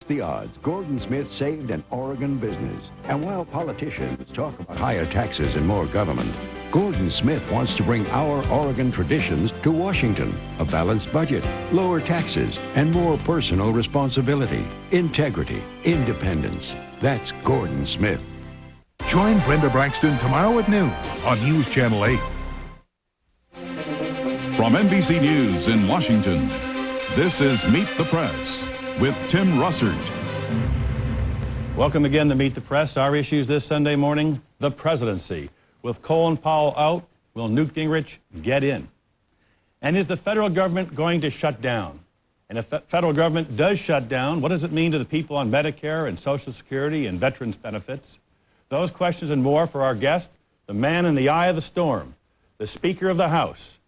The odds, Gordon Smith saved an Oregon business. And while politicians talk about higher taxes and more government, Gordon Smith wants to bring our Oregon traditions to Washington. A balanced budget, lower taxes, and more personal responsibility, integrity, independence. That's Gordon Smith. Join Brenda Braxton tomorrow at noon on News Channel 8. From NBC News in Washington, this is Meet the Press with Tim Russert. Welcome again to Meet the Press. Our issues this Sunday morning, the presidency. With Colin Powell out, will Newt Gingrich get in? And is the federal government going to shut down? And if the federal government does shut down, what does it mean to the people on Medicare and Social Security and veterans benefits? Those questions and more for our guest, the man in the eye of the storm, the Speaker of the House,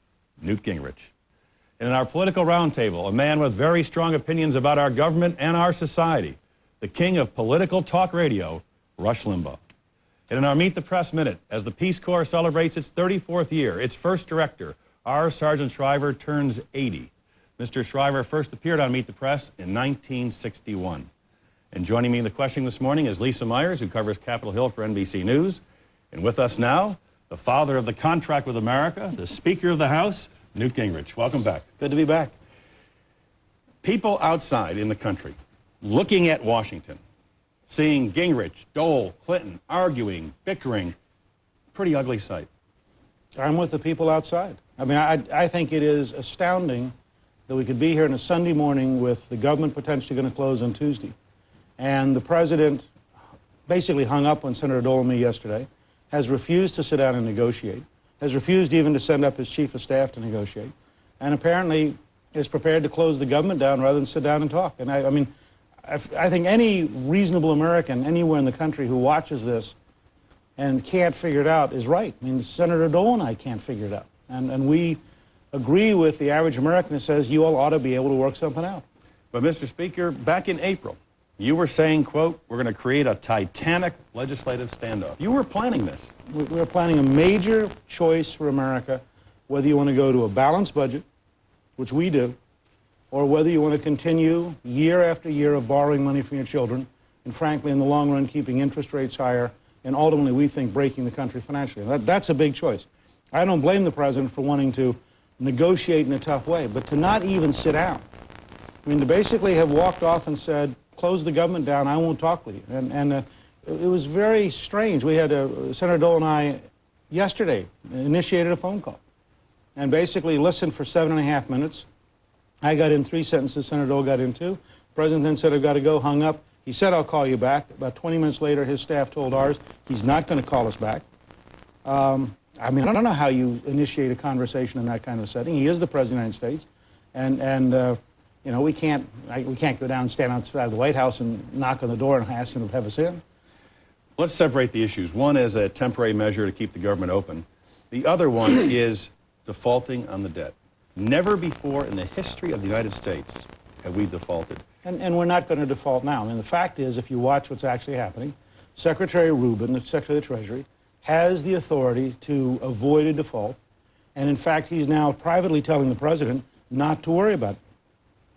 Newt Gingrich. And in our political roundtable, a man with very strong opinions about our government and our society, the king of political talk radio, Rush Limbaugh. And in our Meet the Press Minute, as the Peace Corps celebrates its 34th year, its first director, our Sergeant Shriver, turns 80. Mr. Shriver first appeared on Meet the Press in 1961. And joining me in the questioning this morning is Lisa Myers, who covers Capitol Hill for NBC News. And with us now, the father of the contract with America, the Speaker of the House, Newt Gingrich. Welcome back. Good to be back. People outside in the country looking at Washington, seeing Gingrich, Dole, Clinton arguing, bickering, pretty ugly sight. I'm with the people outside. I mean, I think it is astounding that we could be here on a Sunday morning with the government potentially going to close on Tuesday. And the president basically hung up on Senator Dole and me yesterday, has refused to sit down and negotiate, has refused even to send up his chief of staff to negotiate, and apparently is prepared to close the government down rather than sit down and talk. And I mean, I think any reasonable American anywhere in the country who watches this and can't figure it out is right. I mean, Senator Dole and I can't figure it out. And we agree with the average American that says you all ought to be able to work something out. But Mr. Speaker, back in April, you were saying, quote, we're going to create a titanic legislative standoff. You were planning this. We're planning a major choice for America, whether you want to go to a balanced budget, which we do, or whether you want to continue year after year of borrowing money from your children, and frankly, in the long run, keeping interest rates higher, and ultimately, we think, breaking the country financially. That's a big choice. I don't blame the president for wanting to negotiate in a tough way, but to not even sit down. I mean, to basically have walked off and said, close the government down, I won't talk with you. And it was very strange. We had Senator Dole and I yesterday initiated a phone call and basically listened for 7.5 minutes. I got in 3 sentences, Senator Dole got in 2. The president then said, I've got to go, hung up. He said, I'll call you back. About 20 minutes later, his staff told ours he's not going to call us back. I mean, I don't know how you initiate a conversation in that kind of setting. He is the President of the United States. And you know, we can't go down and stand outside the White House and knock on the door and ask him to have us in. Let's separate the issues. One is a temporary measure to keep the government open. The other one is defaulting on the debt. Never before in the history of the United States have we defaulted. And we're not going to default now. I mean, the fact is, if you watch what's actually happening, Secretary Rubin, the Secretary of the Treasury, has the authority to avoid a default. And in fact, he's now privately telling the president not to worry about it.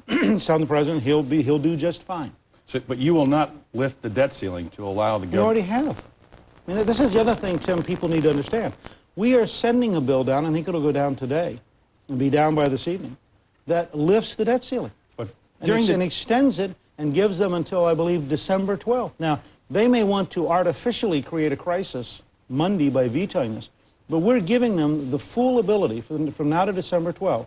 He's telling the president he'll do just fine. So, but you will not lift the debt ceiling to allow the government. You already have. I mean, this is the other thing, Tim, people need to understand. We are sending a bill down, I think it'll go down today, and be down by this evening, that lifts the debt ceiling. But and extends it and gives them until, I believe, December 12th. Now, they may want to artificially create a crisis Monday by vetoing this, but we're giving them the full ability from now to December 12th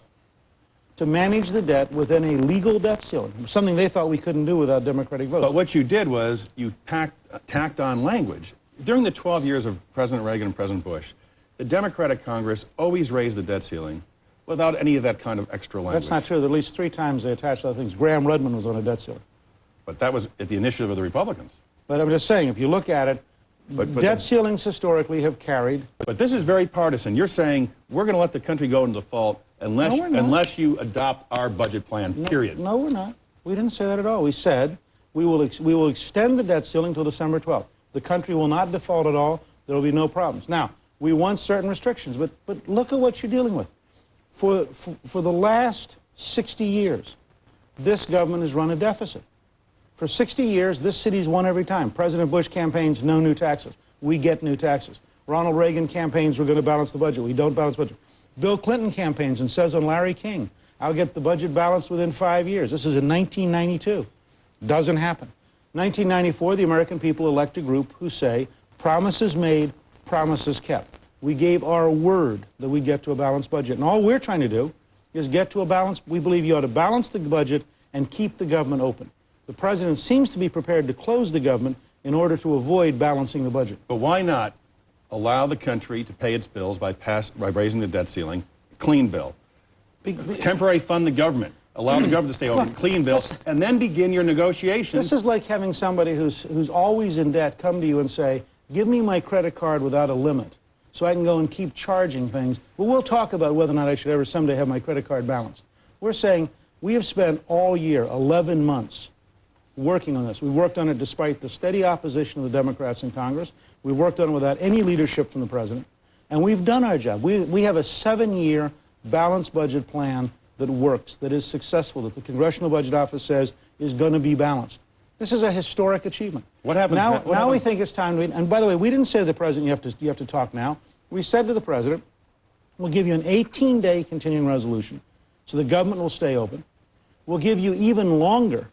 to manage the debt within a legal debt ceiling, something they thought we couldn't do without Democratic votes. But what you did was you tacked on language. During the 12 years of President Reagan and President Bush, the Democratic Congress always raised the debt ceiling without any of that kind of extra language. That's not true. At least 3 times they attached other things. Graham Rudman was on a debt ceiling. But that was at the initiative of the Republicans. But I'm just saying, if you look at it, debt ceilings historically have carried. But this is very partisan. You're saying we're going to let the country go into default unless you adopt our budget plan, period. No, we're not. We didn't say that at all. We said we will extend the debt ceiling until December 12th. The country will not default at all. There will be no problems. Now, we want certain restrictions, but look at what you're dealing with. For the last 60 years, this government has run a deficit. For 60 years, this city's won every time. President Bush campaigns, no new taxes. We get new taxes. Ronald Reagan campaigns, we're going to balance the budget. We don't balance the budget. Bill Clinton campaigns and says on Larry King, I'll get the budget balanced within 5 years. This is in 1992. Doesn't happen. 1994, the American people elect a group who say, promises made, promises kept. We gave our word that we get to a balanced budget. And all we're trying to do is get to a balance. We believe you ought to balance the budget and keep the government open. The president seems to be prepared to close the government in order to avoid balancing the budget. But why not allow the country to pay its bills by raising the debt ceiling, clean bill? Temporary fund the government, allow the government to stay open, clean bill, and then begin your negotiations. This is like having somebody who's always in debt come to you and say, give me my credit card without a limit so I can go and keep charging things. Well, we'll talk about whether or not I should ever someday have my credit card balanced. We're saying we have spent all year, 11 months, working on this. We've worked on it despite the steady opposition of the Democrats in Congress. We've worked on it without any leadership from the president. And we've done our job. We have a 7-year balanced budget plan that works, that is successful, that the Congressional Budget Office says is going to be balanced. This is a historic achievement. What happens now? We think it's time to, and by the way, we didn't say to the president, you have to talk now. We said to the president, we'll give you an 18-day continuing resolution so the government will stay open. We'll give you even longer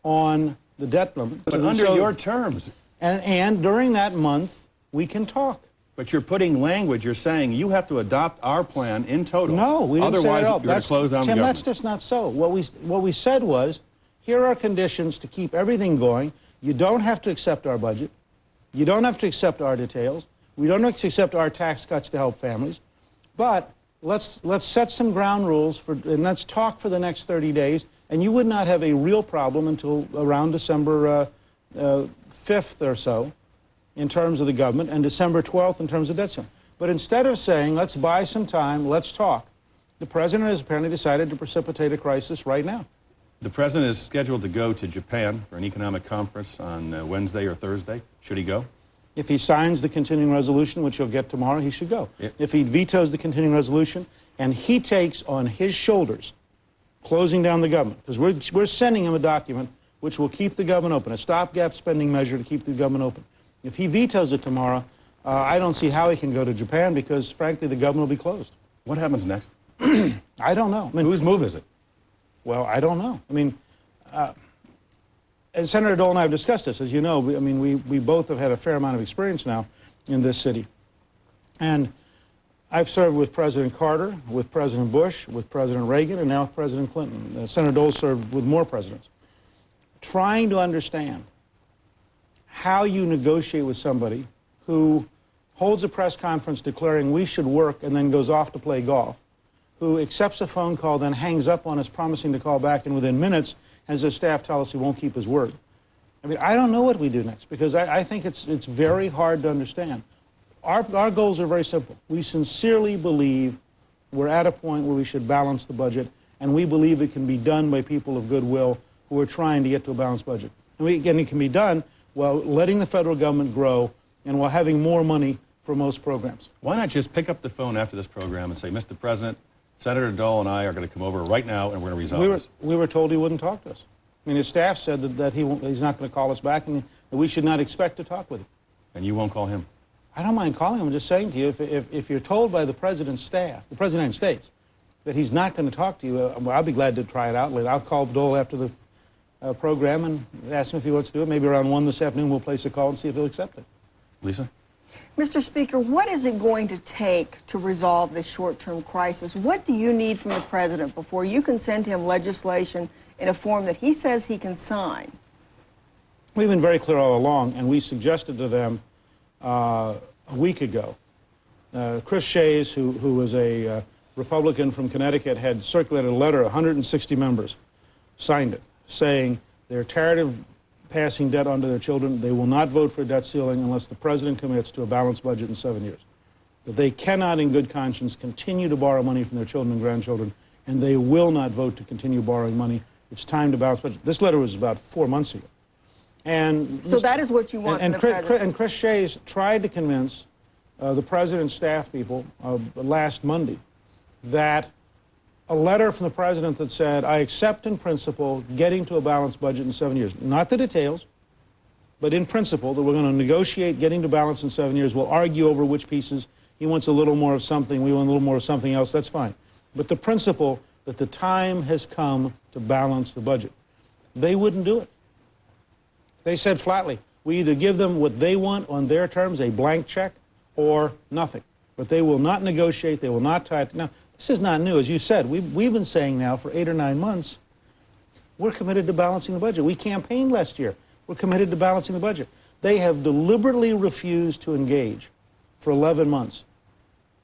on the debt limit. But under your terms. And during that month, we can talk. But you're putting language, you're saying you have to adopt our plan in total. No, we didn't say that at all. Otherwise, you're going to close down the government. That's just not so. What we said was, here are conditions to keep everything going. You don't have to accept our budget. You don't have to accept our details. We don't have to accept our tax cuts to help families. But let's set some ground rules and let's talk for the next 30 days. And you would not have a real problem until around December 5th or so in terms of the government, and December 12th in terms of debt ceiling. But instead of saying, let's buy some time, let's talk, the president has apparently decided to precipitate a crisis right now. The president is scheduled to go to Japan for an economic conference on Wednesday or Thursday. Should he go? If he signs the continuing resolution, which he'll get tomorrow, he should go. If he vetoes the continuing resolution and he takes on his shoulders closing down the government, because we're sending him a document which will keep the government open, a stopgap spending measure to keep the government open. If he vetoes it tomorrow, I don't see how he can go to Japan because, frankly, the government will be closed. What happens next? I don't know. I mean, whose move is it? Well, I don't know. I mean, and Senator Dole and I have discussed this. As you know, we both have had a fair amount of experience now in this city. And I've served with President Carter, with President Bush, with President Reagan, and now with President Clinton. Senator Dole served with more presidents. Trying to understand how you negotiate with somebody who holds a press conference declaring we should work and then goes off to play golf, who accepts a phone call, then hangs up on us promising to call back, and within minutes has his staff tell us he won't keep his word. I mean, I don't know what we do next, because I think it's very hard to understand. Our goals are very simple. We sincerely believe we're at a point where we should balance the budget, and we believe it can be done by people of goodwill who are trying to get to a balanced budget. And again, it can be done while letting the federal government grow and while having more money for most programs. Why not just pick up the phone after this program and say, Mr. President, Senator Dole and I are going to come over right now and we're going to resolve this? We were told he wouldn't talk to us. I mean, his staff said that he's not going to call us back and that we should not expect to talk with him. And you won't call him? I don't mind calling him. I'm just saying to you, if you're told by the President's staff, the President of the United States, that he's not going to talk to you, well, I'll be glad to try it out later. I'll call Dole after the program and ask him if he wants to do it. Maybe around 1 this afternoon we'll place a call and see if he'll accept it. Lisa? Mr. Speaker, what is it going to take to resolve this short-term crisis? What do you need from the President before you can send him legislation in a form that he says he can sign? We've been very clear all along, and we suggested to them a week ago. Chris Shays, who was a Republican from Connecticut, had circulated a letter, 160 members signed it, saying they're tired of passing debt onto their children. They will not vote for a debt ceiling unless the president commits to a balanced budget in 7 years. That they cannot, in good conscience, continue to borrow money from their children and grandchildren, and they will not vote to continue borrowing money. It's time to balance budget. This letter was about 4 months ago. And so that is what you want from the president. And Chris Shays tried to convince the president's staff people last Monday that a letter from the president that said, I accept in principle getting to a balanced budget in 7 years. Not the details, but in principle, that we're going to negotiate getting to balance in 7 years. We'll argue over which pieces. He wants a little more of something, we want a little more of something else, that's fine. But the principle that the time has come to balance the budget. They wouldn't do it. They said flatly, we either give them what they want on their terms, a blank check, or nothing. But they will not negotiate, they will not tie it. Now, this is not new. As you said, we've been saying now for 8 or 9 months, we're committed to balancing the budget. We campaigned last year. We're committed to balancing the budget. They have deliberately refused to engage for 11 months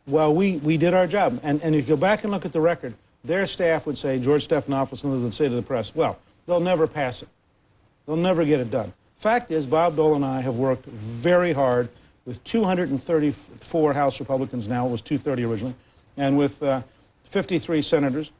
while we did our job. And if you go back and look at the record, their staff would say, George Stephanopoulos would say to the press, well, they'll never pass it. They'll never get it done. Fact is, Bob Dole and I have worked very hard with 234 House Republicans now. It was 230 originally. And with 53 senators.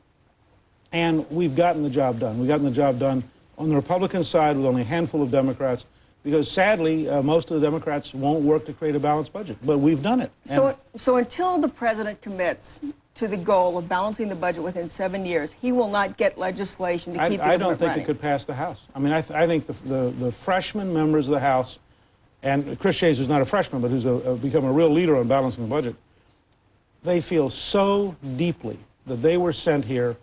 And we've gotten the job done. We've gotten the job done on the Republican side with only a handful of Democrats, because sadly, most of the Democrats won't work to create a balanced budget. But we've done it. So until the president commits to the goal of balancing the budget within 7 years, he will not get legislation to keep the I government don't think running. it could pass the House. I mean, I think the freshman members of the House, and Chris Shays, who's not a freshman, but who's become a real leader on balancing the budget, they feel so deeply that they were sent here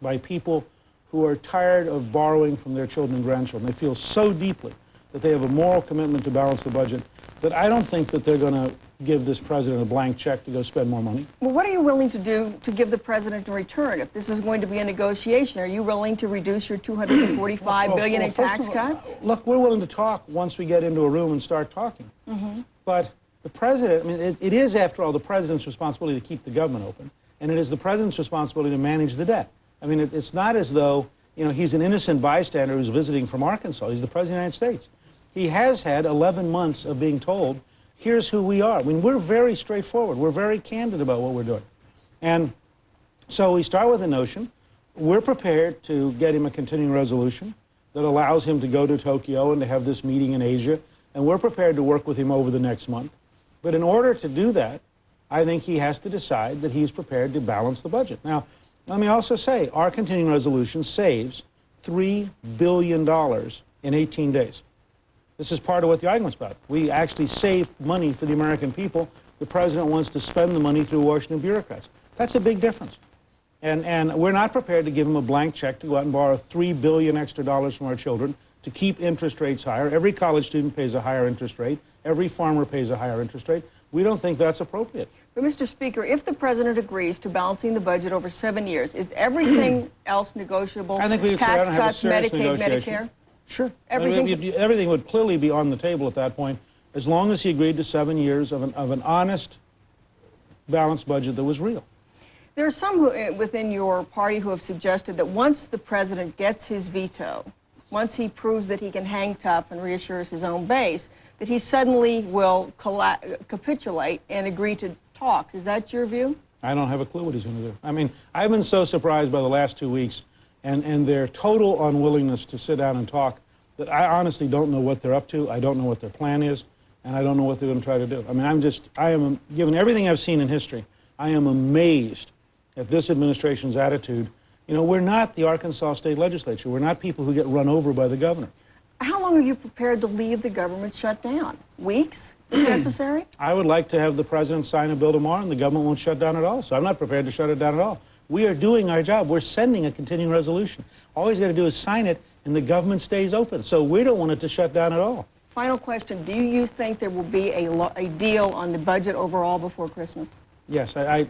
by people who are tired of borrowing from their children and grandchildren. They feel so deeply that they have a moral commitment to balance the budget that I don't think that they're going to give this president a blank check to go spend more money. Well, what are you willing to do to give the president in return? If this is going to be a negotiation, are you willing to reduce your $245 billion in tax cuts? Look, we're willing to talk once we get into a room and start talking. But the president, I mean, it is, after all, the president's responsibility to keep the government open, and it is the president's responsibility to manage the debt. I mean, it's not as though, you know, he's an innocent bystander who's visiting from Arkansas. He's the president of the United States. He has had 11 months of being told, here's who we are. I mean, we're very straightforward. We're very candid about what we're doing. And so we start with the notion, we're prepared to get him a continuing resolution that allows him to go to Tokyo and to have this meeting in Asia, and we're prepared to work with him over the next month. But in order to do that, I think he has to decide that he's prepared to balance the budget. Now, let me also say, our continuing resolution saves $3 billion in 18 days. This is part of what the argument's about. We actually saved money for the American people. The president wants to spend the money through Washington bureaucrats. That's a big difference. And we're not prepared to give him a blank check to go out and borrow $3 billion extra from our children to keep interest rates higher. Every college student pays a higher interest rate. Every farmer pays a higher interest rate. We don't think that's appropriate. But, Mr. Speaker, if the president agrees to balancing the budget over 7 years, is everything else negotiable? I think we would say, I tax don't have a cuts, serious Medicaid, negotiation. Medicare? Sure. Everything's- Everything would clearly be on the table at that point, as long as he agreed to 7 years of an honest, balanced budget that was real. There are some within your party who have suggested that once the president gets his veto, once he proves that he can hang tough and reassures his own base, that he suddenly will capitulate and agree to talks. Is that your view? I don't have a clue what he's going to do. I mean, I've been so surprised by the last 2 weeks and their total unwillingness to sit down and talk that I honestly don't know what they're up to. I don't know what their plan is, and I don't know what they're going to try to do. I mean, given everything I've seen in history, I am amazed at this administration's attitude. You know, we're not the Arkansas State Legislature. We're not people who get run over by the governor. How long are you prepared to leave the government shut down? Weeks, if necessary? I would like to have the president sign a bill tomorrow and the government won't shut down at all. So I'm not prepared to shut it down at all. We are doing our job. We're sending a continuing resolution. All he's got to do is sign it and the government stays open. So we don't want it to shut down at all. Final question. Do you think there will be a deal on the budget overall before Christmas? Yes. I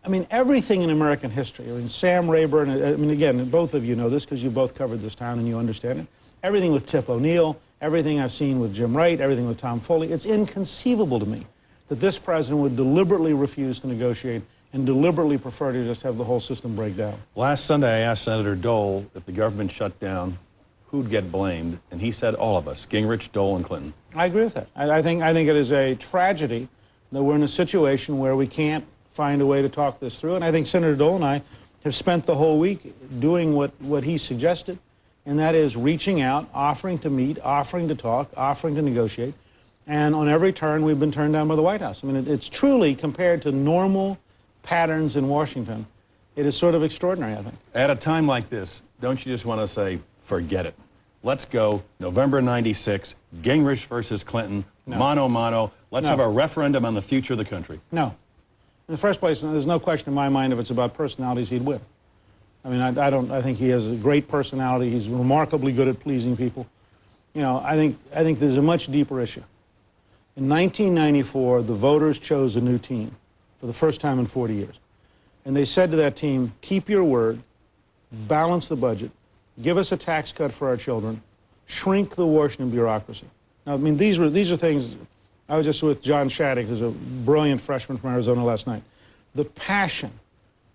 mean, everything in American history. I mean, Sam Rayburn, I mean, again, both of you know this because you both covered this town and you understand it. Everything with Tip O'Neill, everything I've seen with Jim Wright, everything with Tom Foley, it's inconceivable to me that this president would deliberately refuse to negotiate and deliberately prefer to just have the whole system break down. Last Sunday, I asked Senator Dole if the government shut down, who'd get blamed, and he said all of us, Gingrich, Dole, and Clinton. I agree with that. I think it is a tragedy that we're in a situation where we can't find a way to talk this through, and I think Senator Dole and I have spent the whole week doing what he suggested, and that is reaching out, offering to meet, offering to talk, offering to negotiate, and on every turn we've been turned down by the White House. I mean, it's truly, compared to normal patterns in Washington, it is sort of extraordinary, I think. At a time like this, don't you just want to say, forget it? Let's go November '96, Gingrich versus Clinton, mano a mano. Let's have a referendum on the future of the country. No. In the first place, there's no question in my mind if it's about personalities, he'd win. I mean, I think he has a great personality. He's remarkably good at pleasing people. You know, I think there's a much deeper issue. In 1994, the voters chose a new team for the first time in 40 years. And they said to that team, keep your word, balance the budget, give us a tax cut for our children, shrink the Washington bureaucracy. Now, I mean, these are things. I was just with John Shattuck, who's a brilliant freshman from Arizona last night. The passion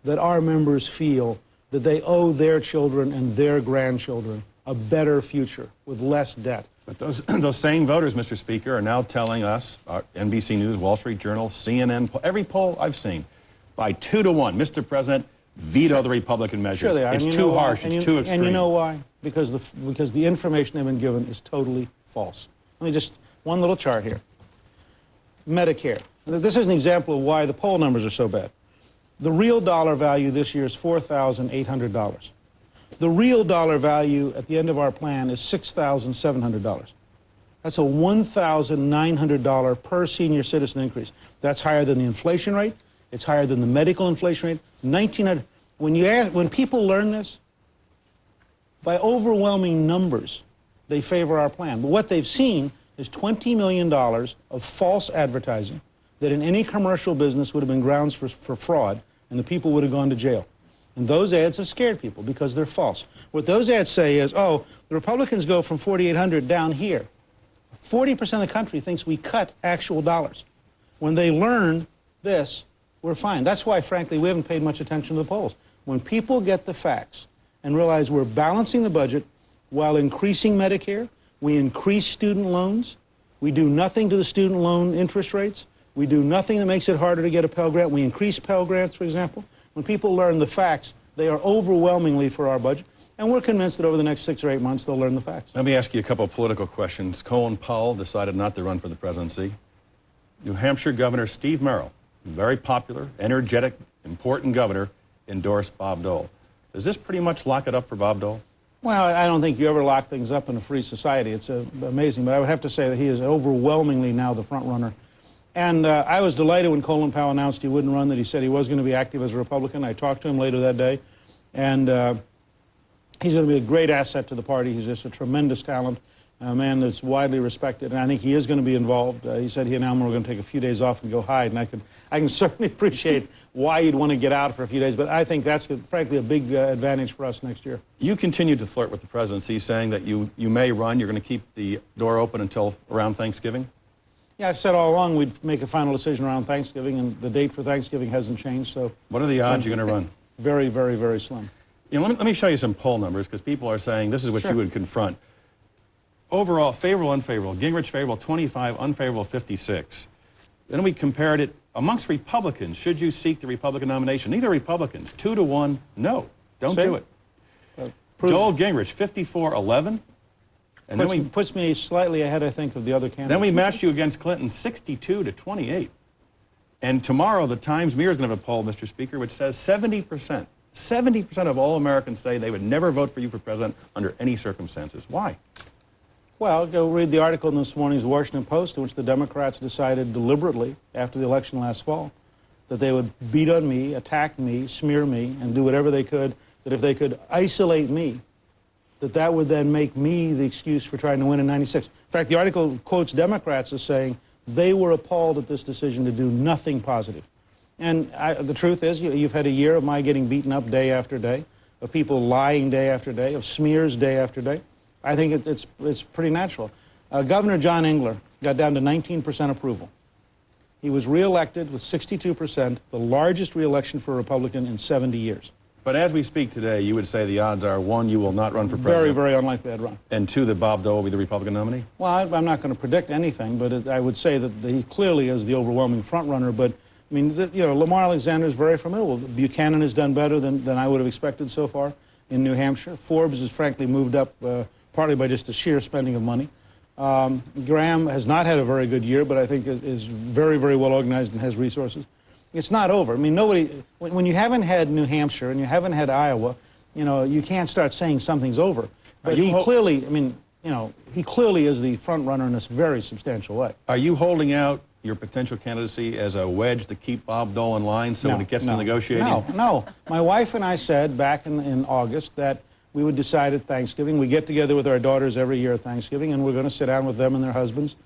that our members feel that they owe their children and their grandchildren a better future with less debt. But those same voters, Mr. Speaker, are now telling us, NBC News, Wall Street Journal, CNN, every poll I've seen, by 2 to 1, Mr. President, veto the Republican measures. Sure they are. It's too harsh. It's too extreme. And you know why? Because the information they've been given is totally false. Let me just, one little chart here. Medicare. This is an example of why the poll numbers are so bad. The real dollar value this year is $4,800. The real dollar value at the end of our plan is $6,700. That's a $1,900 per senior citizen increase. That's higher than the inflation rate. It's higher than the medical inflation rate. 1900. When people learn this, by overwhelming numbers, they favor our plan. But what they've seen is $20 million of false advertising that in any commercial business would have been grounds for fraud, and the people would have gone to jail. And those ads have scared people because they're false. What those ads say is, oh, the Republicans go from 4,800 down here. 40% of the country thinks we cut actual dollars. When they learn this, we're fine. That's why, frankly, we haven't paid much attention to the polls. When people get the facts and realize we're balancing the budget while increasing Medicare, we increase student loans, we do nothing to the student loan interest rates, we do nothing that makes it harder to get a Pell Grant, we increase Pell Grants, for example. When people learn the facts, they are overwhelmingly for our budget, and we're convinced that over the next 6 or 8 months they'll learn the facts. Let me ask you a couple of political questions. Colin Powell decided not to run for the presidency. New Hampshire Governor Steve Merrill, very popular, energetic, important governor, endorsed Bob Dole. Does this pretty much lock it up for Bob Dole? Well, I don't think you ever lock things up in a free society. It's amazing, but I would have to say that he is overwhelmingly now the front runner. And I was delighted when Colin Powell announced he wouldn't run, that he said he was going to be active as a Republican. I talked to him later that day, and he's going to be a great asset to the party. He's just a tremendous talent, a man that's widely respected, and I think he is going to be involved. He said he and Elmer were going to take a few days off and go hide, and I can certainly appreciate why you'd want to get out for a few days, but I think that's, frankly, a big advantage for us next year. You continue to flirt with the presidency, saying that you may run. You're going to keep the door open until around Thanksgiving? Yeah, I've said all along we'd make a final decision around Thanksgiving, and the date for Thanksgiving hasn't changed. So, what are the odds you're going to run? Very, very, very slim. You know, let me show you some poll numbers, because people are saying this is what you would confront. Overall, favorable, unfavorable. Gingrich favorable 25, unfavorable 56. Then we compared it amongst Republicans. Should you seek the Republican nomination? These are Republicans. 2 to 1, no. Don't do it. Dole Gingrich 54-11. And then puts me slightly ahead, I think, of the other candidates. Then we matched you against Clinton 62 to 28. And tomorrow, the Times-Mirror is going to have a poll, Mr. Speaker, which says 70%. 70% of all Americans say they would never vote for you for president under any circumstances. Why? Well, go read the article in this morning's Washington Post, in which the Democrats decided deliberately, after the election last fall, that they would beat on me, attack me, smear me, and do whatever they could, that if they could isolate me, that would then make me the excuse for trying to win in '96. In fact, the article quotes Democrats as saying they were appalled at this decision to do nothing positive. And the truth is, you've had a year of my getting beaten up day after day, of people lying day after day, of smears day after day. I think it's pretty natural. Governor John Engler got down to 19% approval. He was reelected with 62%, the largest reelection for a Republican in 70 years. But as we speak today, you would say the odds are, 1, you will not run for president. Very, very unlikely I'd run. And 2, that Bob Dole will be the Republican nominee? Well, I'm not going to predict anything, but I would say that he clearly is the overwhelming front runner. But, I mean, Lamar Alexander is very formidable. Buchanan has done better than I would have expected so far in New Hampshire. Forbes has frankly moved up partly by just the sheer spending of money. Graham has not had a very good year, but I think is very, very well organized and has resources. It's not over. I mean, nobody, when you haven't had New Hampshire and you haven't had Iowa, you know, you can't start saying something's over. But he clearly, I mean, you know, he clearly is the front runner in this very substantial way. Are you holding out your potential candidacy as a wedge to keep Bob Dole in line so when it gets to negotiating? No. My wife and I said back in August that we would decide at Thanksgiving. We get together with our daughters every year at Thanksgiving, and we're going to sit down with them and their husbands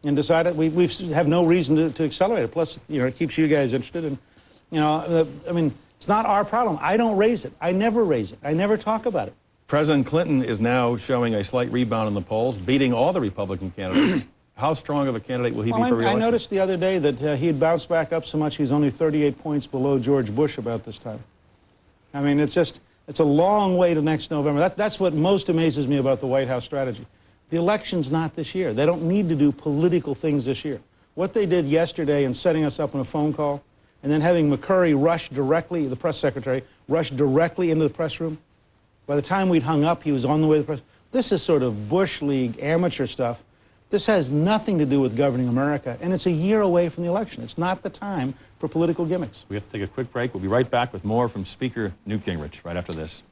and decide it. We have no reason to accelerate it. Plus, you know, it keeps you guys interested. And, you know, I mean, it's not our problem. I don't raise it. I never raise it. I never talk about it. President Clinton is now showing a slight rebound in the polls, beating all the Republican candidates. How strong of a candidate will he be for re-election? I noticed the other day that he had bounced back up so much he's only 38 points below George Bush about this time. I mean, it's a long way to next November. That's what most amazes me about the White House strategy. The election's not this year. They don't need to do political things this year. What they did yesterday in setting us up on a phone call and then having McCurry rush directly, the press secretary, rush directly into the press room. By the time we'd hung up, he was on the way to the press. This is sort of Bush League amateur stuff. This has nothing to do with governing America, and it's a year away from the election. It's not the time for political gimmicks. We have to take a quick break. We'll be right back with more from Speaker Newt Gingrich right after this.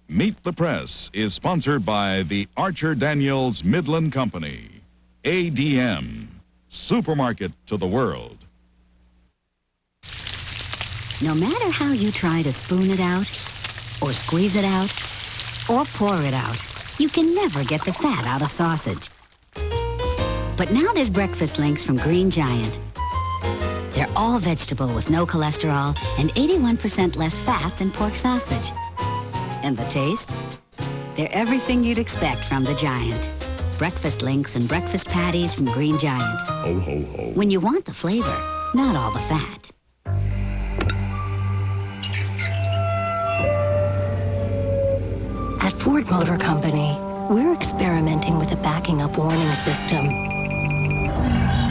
Meet the Press is sponsored by the Archer Daniels Midland Company. ADM, supermarket to the world. No matter how you try to spoon it out, or squeeze it out, or pour it out, you can never get the fat out of sausage. But now there's breakfast links from Green Giant. They're all vegetable with no cholesterol and 81% less fat than pork sausage. And the taste? They're everything you'd expect from the Giant. Breakfast links and breakfast patties from Green Giant. Ho, ho, ho. When you want the flavor, not all the fat. At Ford Motor Company, we're experimenting with a backing up warning system,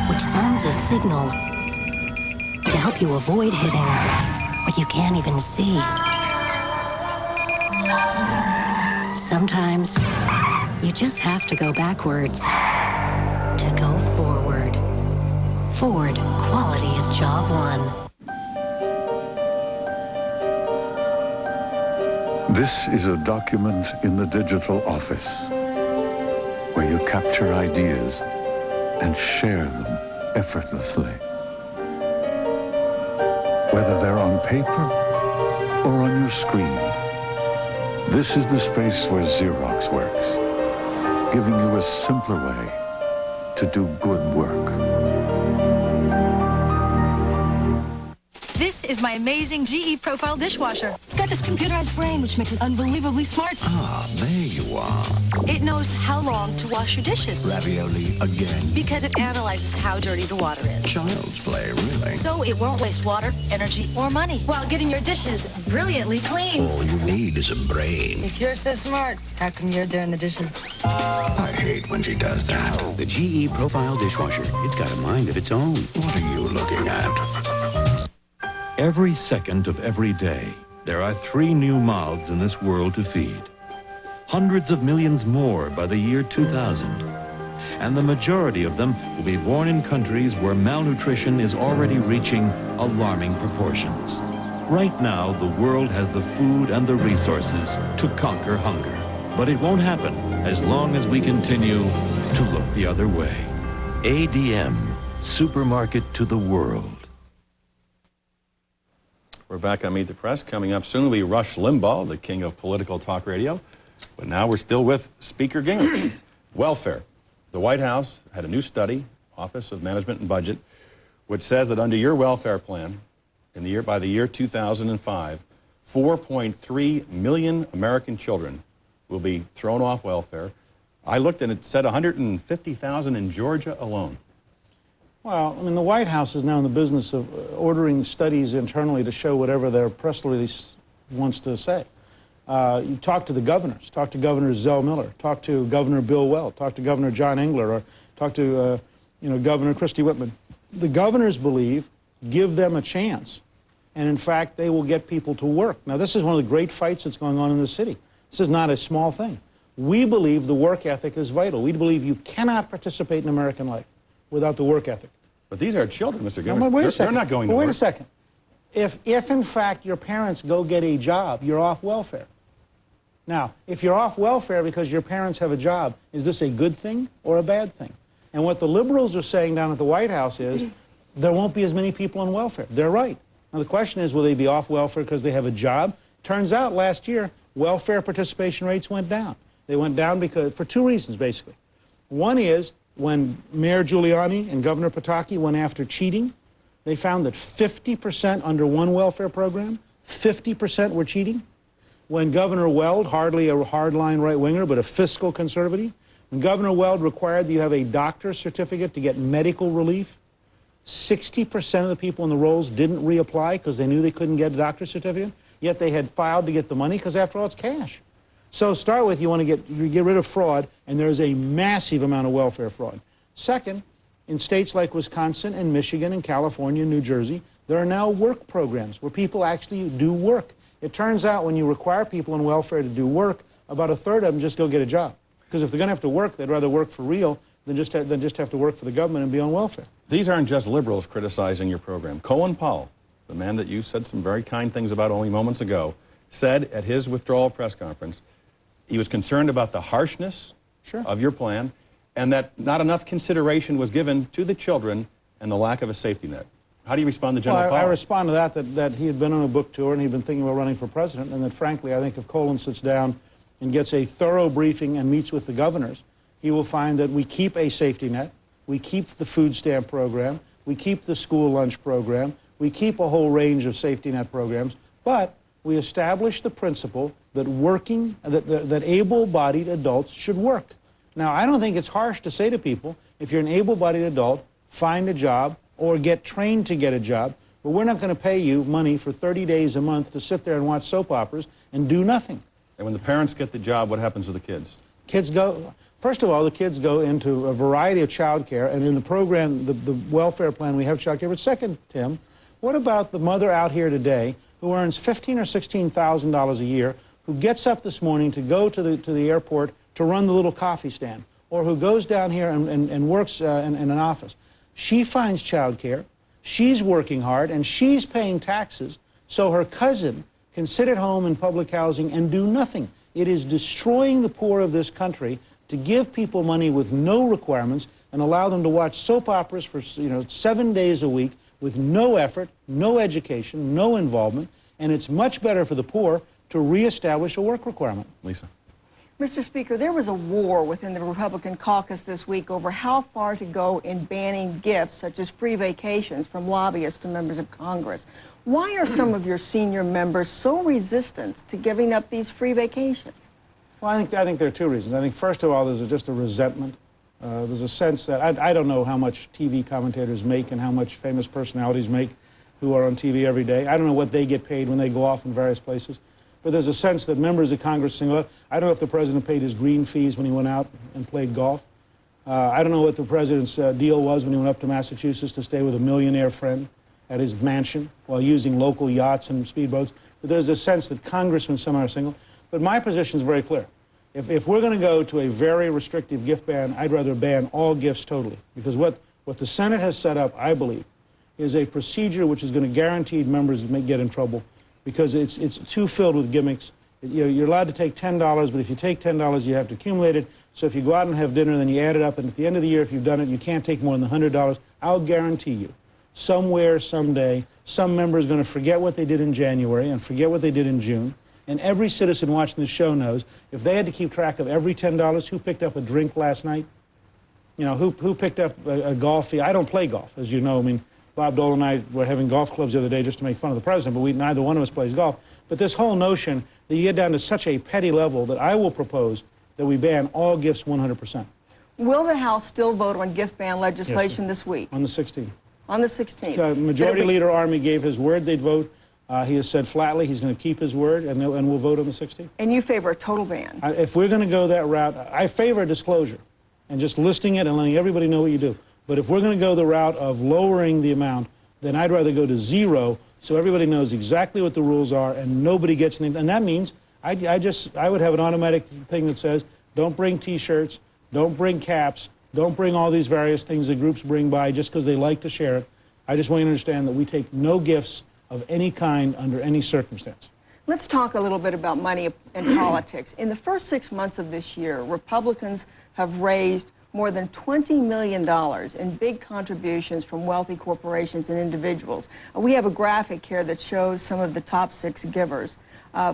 which sends a signal to help you avoid hitting what you can't even see. Sometimes, you just have to go backwards to go forward. Ford, quality is job one. This is a document in the digital office where you capture ideas and share them effortlessly. Whether they're on paper or on your screen, this is the space where Xerox works, giving you a simpler way to do good work. This is my amazing GE Profile dishwasher. It's got this computerized brain, which makes it unbelievably smart. Ah, there you are. It knows how long to wash your dishes. Ravioli again. Because it analyzes how dirty the water is. Child's play, really. So it won't waste water, energy, or money while getting your dishes brilliantly clean. All you need is a brain. If you're so smart, how come you're doing the dishes? I hate when she does that. The GE Profile dishwasher. It's got a mind of its own. What are you looking at? Every second of every day, there are 3 new mouths in this world to feed. Hundreds of millions more by the year 2000. And the majority of them will be born in countries where malnutrition is already reaching alarming proportions. Right now, the world has the food and the resources to conquer hunger. But it won't happen as long as we continue to look the other way. ADM, supermarket to the world. We're back on Meet the Press. Coming up soon will be Rush Limbaugh, the king of political talk radio. But now we're still with Speaker Gingrich. Welfare. The White House had a new study, Office of Management and Budget, which says that under your welfare plan, by the year 2005, 4.3 million American children will be thrown off welfare. I looked and it said 150,000 in Georgia alone. Well, I mean, the White House is now in the business of ordering studies internally to show whatever their press release wants to say. You talk to the governors, talk to Governor Zell Miller, talk to Governor Bill Weld, talk to Governor John Engler, or talk to Governor Christie Whitman. The governors believe, give them a chance, and in fact, they will get people to work. Now, this is one of the great fights that's going on in the city. This is not a small thing. We believe the work ethic is vital. We believe you cannot participate in American life without the work ethic. But these are children, Mr. No, Gibbons. wait a second. They're not going to Wait work. a second. If in fact your parents go get a job, you're off welfare. Now, if you're off welfare because your parents have a job, is this a good thing or a bad thing? And what the liberals are saying down at the White House is there won't be as many people on welfare. They're right. Now, the question is, will they be off welfare because they have a job? Turns out last year, welfare participation rates went down. They went down for two reasons, basically. One is when Mayor Giuliani and Governor Pataki went after cheating, they found that 50% under one welfare program, 50% were cheating. When Governor Weld, hardly a hardline right-winger, but a fiscal conservative, when Governor Weld required that you have a doctor's certificate to get medical relief, 60% of the people in the rolls didn't reapply because they knew they couldn't get a doctor's certificate, yet they had filed to get the money because, after all, it's cash. So start with, you want to get rid of fraud, and there's a massive amount of welfare fraud. Second, in states like Wisconsin and Michigan and California and New Jersey, there are now work programs where people actually do work. It turns out when you require people on welfare to do work, about a third of them just go get a job. Because if they're going to have to work, they'd rather work for real than just have to work for the government and be on welfare. These aren't just liberals criticizing your program. Colin Powell, the man that you said some very kind things about only moments ago, said at his withdrawal press conference he was concerned about the harshness of your plan and that not enough consideration was given to the children and the lack of a safety net. How do you respond to General Powell? I respond to that he had been on a book tour and he'd been thinking about running for president, and that, frankly, I think if Colin sits down and gets a thorough briefing and meets with the governors, he will find that we keep a safety net, we keep the food stamp program, we keep the school lunch program, we keep a whole range of safety net programs, but we establish the principle that that able-bodied adults should work. Now, I don't think it's harsh to say to people, if you're an able-bodied adult, find a job or get trained to get a job, but we're not going to pay you money for 30 days a month to sit there and watch soap operas and do nothing. And when the parents get the job, what happens to the kids? Kids go, first of all, the kids go into a variety of child care, and in the program, the welfare plan, we have child care. But second, Tim, what about the mother out here today who earns $15,000 or $16,000 a year, who gets up this morning to go to the airport to run the little coffee stand, or who goes down here and works in an office? She finds child care, she's working hard, and she's paying taxes, so her cousin can sit at home in public housing and do nothing. It is destroying the poor of this country to give people money with no requirements and allow them to watch soap operas for 7 days a week with no effort, no education, no involvement, and it's much better for the poor to reestablish a work requirement. Lisa. Mr. Speaker, there was a war within the Republican caucus this week over how far to go in banning gifts such as free vacations from lobbyists to members of Congress. Why are some of your senior members so resistant to giving up these free vacations? Well, I think there are two reasons. I think, first of all, there's just a resentment. There's a sense that I don't know how much TV commentators make and how much famous personalities make who are on TV every day. I don't know what they get paid when they go off in various places. But there's a sense that members of Congress think, well, I don't know if the president paid his green fees when he went out and played golf. I don't know what the president's deal was when he went up to Massachusetts to stay with a millionaire friend at his mansion while using local yachts and speedboats. But there's a sense that congressmen somehow are single. But my position is very clear. If we're going to go to a very restrictive gift ban, I'd rather ban all gifts totally. Because what the Senate has set up, I believe, is a procedure which is going to guarantee members may get in trouble because it's too filled with gimmicks. You're allowed to take $10, but if you take $10, you have to accumulate it. So if you go out and have dinner, then you add it up, and at the end of the year, if you've done it, you can't take more than $100. I'll guarantee you, somewhere, someday, some member is going to forget what they did in January and forget what they did in June. And every citizen watching this show knows if they had to keep track of every $10, who picked up a drink last night, who picked up a golf fee. I don't play golf, as you know. I mean, Bob Dole and I were having golf clubs the other day just to make fun of the president, but neither one of us plays golf. But this whole notion that you get down to such a petty level that I will propose that we ban all gifts 100%. Will the House still vote on gift ban legislation this week? On the 16th. On the 16th. Majority Leader Army gave his word they'd vote. He has said flatly he's going to keep his word, and we'll vote on the 16th. And you favor a total ban? If we're going to go that route, I favor disclosure and just listing it and letting everybody know what you do. But if we're going to go the route of lowering the amount, then I'd rather go to zero so everybody knows exactly what the rules are and nobody gets anything. And that means I would have an automatic thing that says, don't bring T-shirts, don't bring caps, Don't bring all these various things that groups bring by just because they like to share it. I just want you to understand that we take no gifts of any kind under any circumstance. Let's talk a little bit about money and politics. In the first 6 months of this year, Republicans have raised more than $20 million in big contributions from wealthy corporations and individuals. We have a graphic here that shows some of the top 6 givers.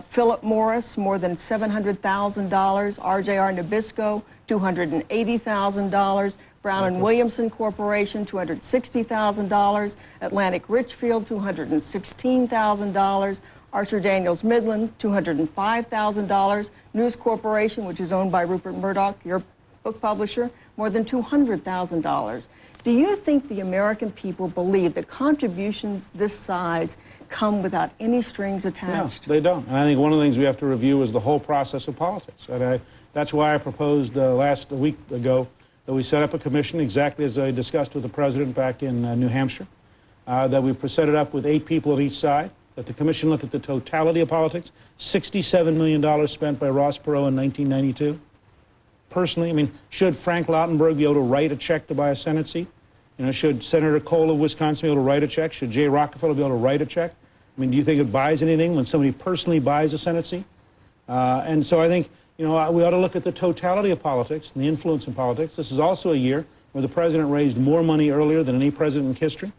Philip Morris, more than $700,000. RJR Nabisco, $280,000. Brown and Williamson Corporation, $260,000. Atlantic Richfield, $216,000. Archer Daniels Midland, $205,000. News Corporation, which is owned by Rupert Murdoch, your book publisher, more than $200,000. Do you think the American people believe that contributions this size come without any strings attached? No, they don't. And I think one of the things we have to review is the whole process of politics. And that's why I proposed last week ago that we set up a commission, exactly as I discussed with the president back in New Hampshire, that we set it up with 8 people on each side, that the commission look at the totality of politics. $67 million spent by Ross Perot in 1992. Personally, I mean, should Frank Lautenberg be able to write a check to buy a Senate seat? You know, should Senator Cole of Wisconsin be able to write a check? Should Jay Rockefeller be able to write a check? I mean, do you think it buys anything when somebody personally buys a Senate seat? And so I think, you know, we ought to look at the totality of politics and the influence in politics. This is also a year where the president raised more money earlier than any president in history.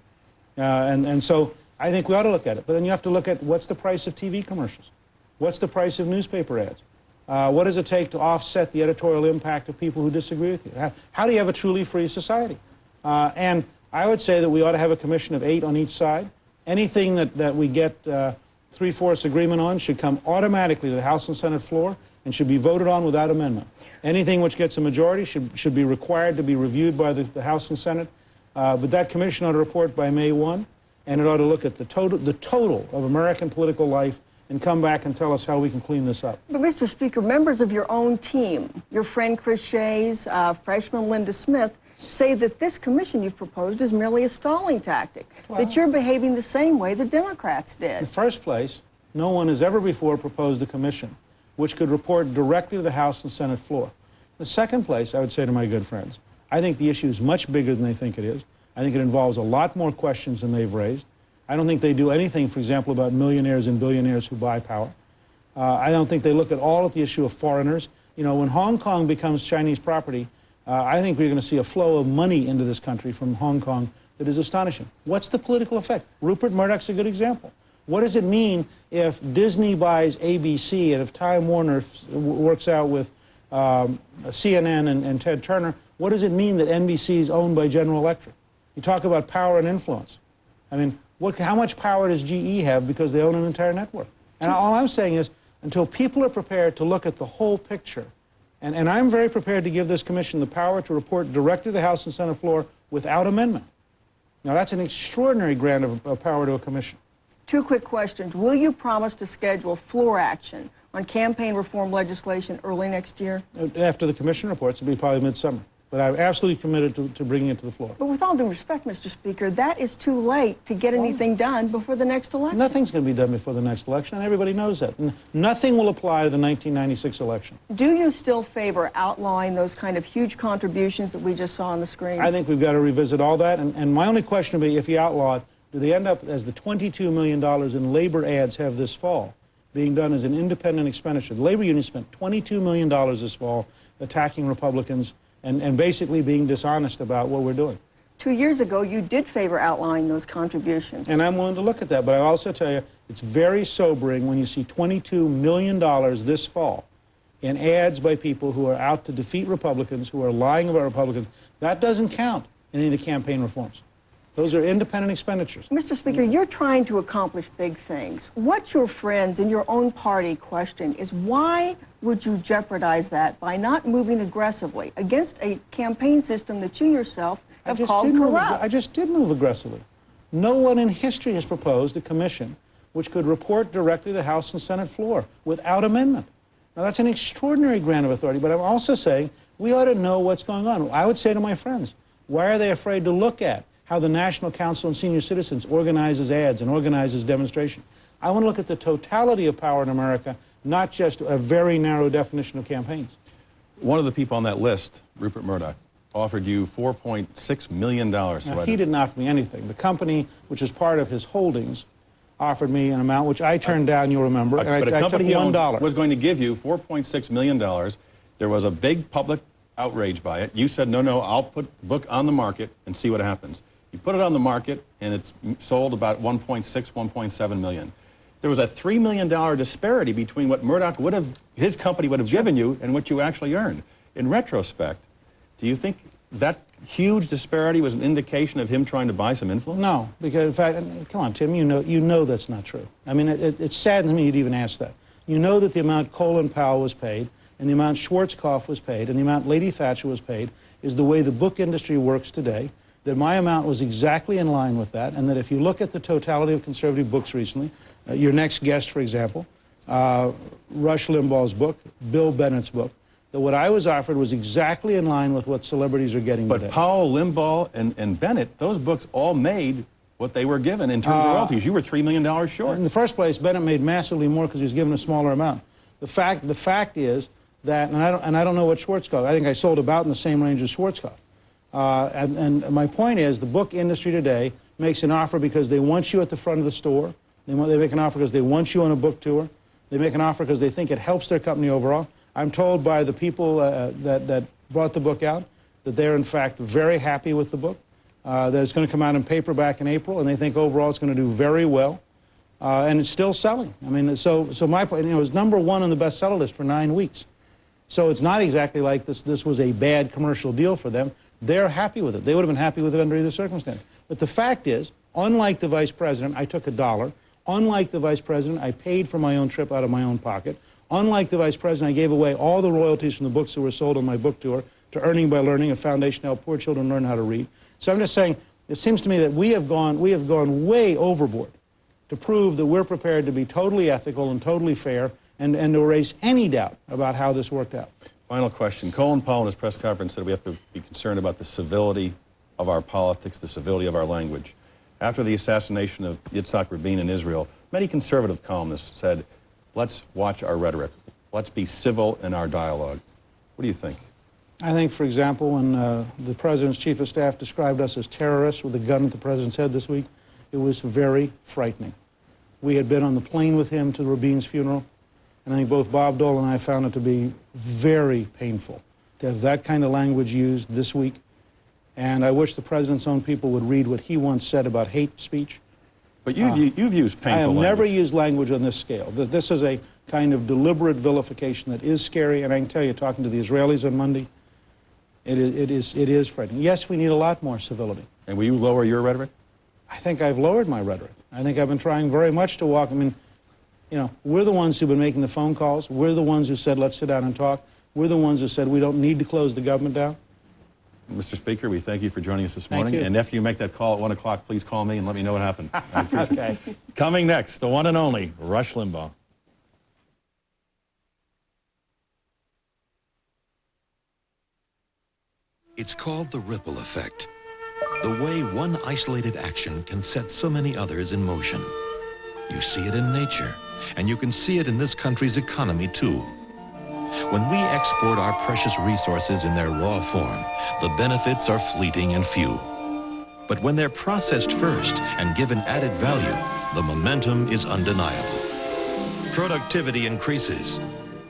And so I think we ought to look at it. But then you have to look at what's the price of TV commercials? What's the price of newspaper ads? What does it take to offset the editorial impact of people who disagree with you? How do you have a truly free society? And I would say that we ought to have a commission of 8 on each side. Anything that we get 3/4 agreement on should come automatically to the House and Senate floor and should be voted on without amendment. Anything which gets a majority should be required to be reviewed by the House and Senate. But that commission ought to report by May 1, and it ought to look at the total of American political life and come back and tell us how we can clean this up. But, Mr. Speaker, members of your own team, your friend Chris Shays, freshman Linda Smith, say that this commission you've proposed is merely a stalling tactic, that you're behaving the same way the Democrats did. In the first place, no one has ever before proposed a commission which could report directly to the House and Senate floor. In the second place, I would say to my good friends, I think the issue is much bigger than they think it is. I think it involves a lot more questions than they've raised. I don't think they do anything, for example, about millionaires and billionaires who buy power. I don't think they look at all at the issue of foreigners. You know, when Hong Kong becomes Chinese property, I think we're going to see a flow of money into this country from Hong Kong that is astonishing. What's the political effect? Rupert Murdoch's a good example. What does it mean if Disney buys ABC and if Time Warner works out with CNN and Ted Turner? What does it mean that NBC is owned by General Electric? You talk about power and influence. I mean, how much power does GE have because they own an entire network? And all I'm saying is, until people are prepared to look at the whole picture, and I'm very prepared to give this commission the power to report directly to the House and Senate floor without amendment. Now, that's an extraordinary grant of power to a commission. 2 quick questions. Will you promise to schedule floor action on campaign reform legislation early next year? After the commission reports, it'll be probably midsummer. But I'm absolutely committed to bringing it to the floor. But with all due respect, Mr. Speaker, that is too late to get anything done before the next election. Nothing's going to be done before the next election, and everybody knows that. Nothing will apply to the 1996 election. Do you still favor outlawing those kind of huge contributions that we just saw on the screen? I think we've got to revisit all that. And my only question would be, if you outlaw it, do they end up as the $22 million in labor ads have this fall, being done as an independent expenditure? The labor union spent $22 million this fall attacking Republicans and basically being dishonest about what we're doing. 2 years ago, you did favor outlawing those contributions. And I'm willing to look at that, but I also tell you, it's very sobering when you see $22 million this fall in ads by people who are out to defeat Republicans, who are lying about Republicans. That doesn't count in any of the campaign reforms. Those are independent expenditures. Mr. Speaker, you're trying to accomplish big things. What your friends in your own party question is, why would you jeopardize that by not moving aggressively against a campaign system that you yourself have called corrupt? I just did move aggressively. No one in history has proposed a commission which could report directly to the House and Senate floor without amendment. Now, that's an extraordinary grant of authority, but I'm also saying we ought to know what's going on. I would say to my friends, why are they afraid to look at how the National Council on Senior Citizens organizes ads and organizes demonstration? I want to look at the totality of power in America, not just a very narrow definition of campaigns. One of the people on that list, Rupert Murdoch, offered you $4.6 million. Now, he didn't offer me anything. The company, which is part of his holdings, offered me an amount which I turned down, you'll remember, and but a I company took he owned $1. was going to give you $4.6 million. There was a big public outrage by it. You said, no, I'll put the book on the market and see what happens. You put it on the market, and it's sold about 1.7 million. There was a $3 million disparity between what Murdoch would have, his company would have given you and what you actually earned. In retrospect, do you think that huge disparity was an indication of him trying to buy some influence? No, because in fact, come on, Tim, you know that's not true. I mean, it saddens me you'd even ask that. You know that the amount Colin Powell was paid, and the amount Schwarzkopf was paid, and the amount Lady Thatcher was paid is the way the book industry works today, that my amount was exactly in line with that, and that if you look at the totality of conservative books recently, your next guest, for example, Rush Limbaugh's book, Bill Bennett's book, that what I was offered was exactly in line with what celebrities are getting today. But Powell, Limbaugh, and Bennett, those books all made what they were given in terms of royalties. You were $3 million short. In the first place, Bennett made massively more because he was given a smaller amount. The fact is that, and I don't know what Schwarzkopf, I think I sold about in the same range as Schwarzkopf. And my point is, the book industry today makes an offer because they want you at the front of the store. They make an offer because they want you on a book tour. They make an offer because they think it helps their company overall. I'm told by the people that brought the book out that they're in fact very happy with the book, that it's going to come out in paperback in April, and they think overall it's going to do very well, and it's still selling. I mean, so my point, it was #1 on the bestseller list for 9 weeks. So it's not exactly like this was a bad commercial deal for them. They're happy with it. They would have been happy with it under either circumstance. But the fact is, unlike the vice president, I took $1. Unlike the vice president, I paid for my own trip out of my own pocket. Unlike the vice president, I gave away all the royalties from the books that were sold on my book tour to Earning by Learning, a foundation to help poor children learn how to read. So I'm just saying, it seems to me that we have gone way overboard to prove that we're prepared to be totally ethical and totally fair and to erase any doubt about how this worked out. Final question. Colin Powell in his press conference said we have to be concerned about the civility of our politics, the civility of our language. After the assassination of Yitzhak Rabin in Israel, many conservative columnists said, let's watch our rhetoric. Let's be civil in our dialogue. What do you think? I think, for example, when the president's chief of staff described us as terrorists with a gun at the president's head this week, it was very frightening. We had been on the plane with him to Rabin's funeral, and I think both Bob Dole and I found it to be very painful to have that kind of language used this week. And I wish the president's own people would read what he once said about hate speech. But you've used painful language. I have never used language on this scale. This is a kind of deliberate vilification that is scary, and I can tell you, talking to the Israelis on Monday, it is frightening. Yes, we need a lot more civility. And will you lower your rhetoric? I think I've lowered my rhetoric. I think I've been trying very much to walk. I mean, you know, we're the ones who've been making the phone calls. We're the ones who said, let's sit down and talk. We're the ones who said we don't need to close the government down. Mr. Speaker, we thank you for joining us this morning. Thank you. And after you make that call at 1 o'clock, please call me and let me know what happened. Okay. Coming next, the one and only Rush Limbaugh. It's called the ripple effect. The way one isolated action can set so many others in motion. You see it in nature, and you can see it in this country's economy too. When we export our precious resources in their raw form, the benefits are fleeting and few. But when they're processed first and given added value, the momentum is undeniable. Productivity increases,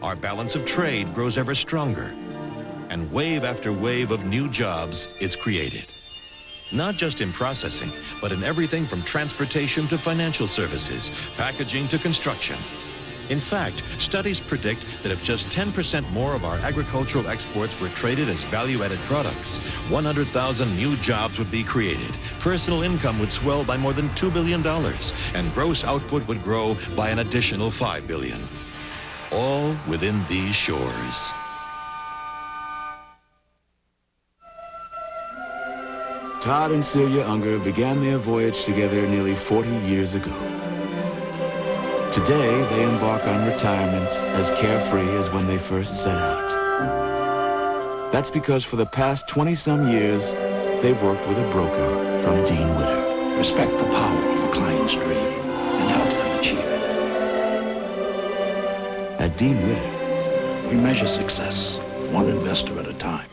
our balance of trade grows ever stronger, and wave after wave of new jobs is created. Not just in processing, but in everything from transportation to financial services, packaging to construction. In fact, studies predict that if just 10% more of our agricultural exports were traded as value-added products, 100,000 new jobs would be created, personal income would swell by more than $2 billion, and gross output would grow by an additional $5 billion. All within these shores. Todd and Celia Unger began their voyage together nearly 40 years ago. Today, they embark on retirement as carefree as when they first set out. That's because for the past 20-some years, they've worked with a broker from Dean Witter. Respect the power of a client's dream and help them achieve it. At Dean Witter, we measure success one investor at a time.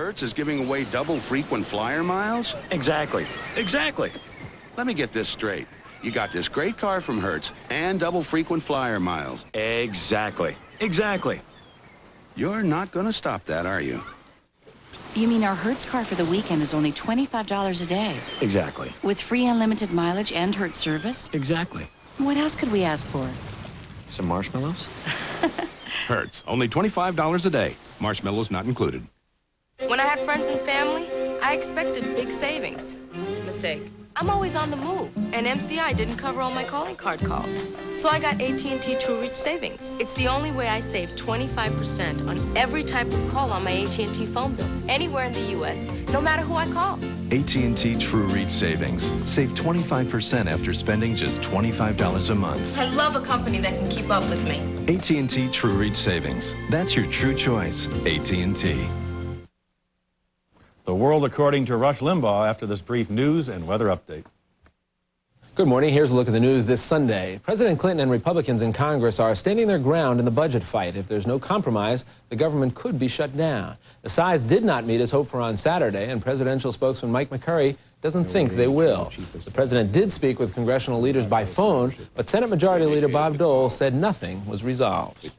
Hertz is giving away double frequent flyer miles? Exactly. Let me get this straight. You got this great car from Hertz and double frequent flyer miles. Exactly. You're not going to stop that, are you? You mean our Hertz car for the weekend is only $25 a day? Exactly. With free unlimited mileage and Hertz service? Exactly. What else could we ask for? Some marshmallows? Hertz, only $25 a day. Marshmallows not included. When I had friends and family, I expected big savings. Mistake. I'm always on the move, and MCI didn't cover all my calling card calls. So I got AT&T True Reach Savings. It's the only way I save 25% on every type of call on my AT&T phone bill, anywhere in the U.S., no matter who I call. AT&T True Reach Savings. Save 25% after spending just $25 a month. I love a company that can keep up with me. AT&T True Reach Savings. That's your true choice. AT&T. The world according to Rush Limbaugh after this brief news and weather update. Good morning. Here's a look at the news this Sunday. President Clinton and Republicans in Congress are standing their ground in the budget fight. If there's no compromise, the government could be shut down. The sides did not meet as hoped for on Saturday, and presidential spokesman Mike McCurry doesn't think they will. The president did speak with congressional leaders by phone, but Senate Majority Leader Bob Dole said nothing was resolved.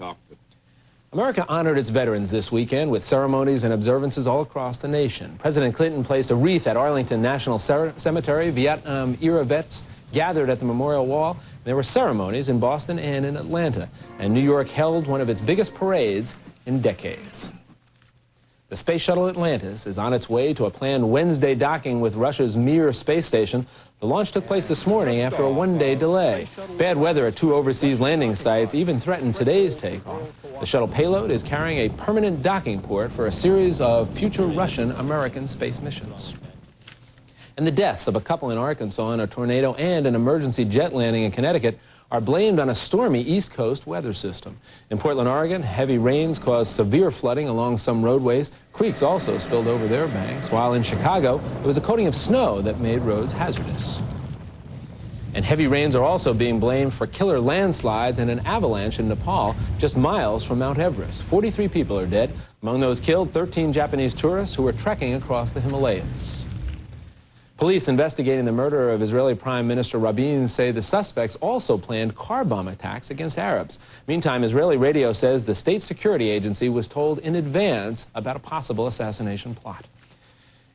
America honored its veterans this weekend with ceremonies and observances all across the nation. President Clinton placed a wreath at Arlington National Cemetery. Vietnam-era vets gathered at the Memorial Wall. There were ceremonies in Boston and in Atlanta. And New York held one of its biggest parades in decades. The space shuttle Atlantis is on its way to a planned Wednesday docking with Russia's Mir space station. The launch took place this morning after a one-day delay. Bad weather at 2 overseas landing sites even threatened today's takeoff. The shuttle payload is carrying a permanent docking port for a series of future Russian-American space missions. And the deaths of a couple in Arkansas in a tornado and an emergency jet landing in Connecticut are blamed on a stormy East Coast weather system. In Portland, Oregon, heavy rains caused severe flooding along some roadways. Creeks also spilled over their banks, while in Chicago, there was a coating of snow that made roads hazardous. And heavy rains are also being blamed for killer landslides and an avalanche in Nepal, just miles from Mount Everest. 43 people are dead. Among those killed, 13 Japanese tourists who were trekking across the Himalayas. Police investigating the murder of Israeli Prime Minister Rabin say the suspects also planned car bomb attacks against Arabs. Meantime, Israeli radio says the state security agency was told in advance about a possible assassination plot.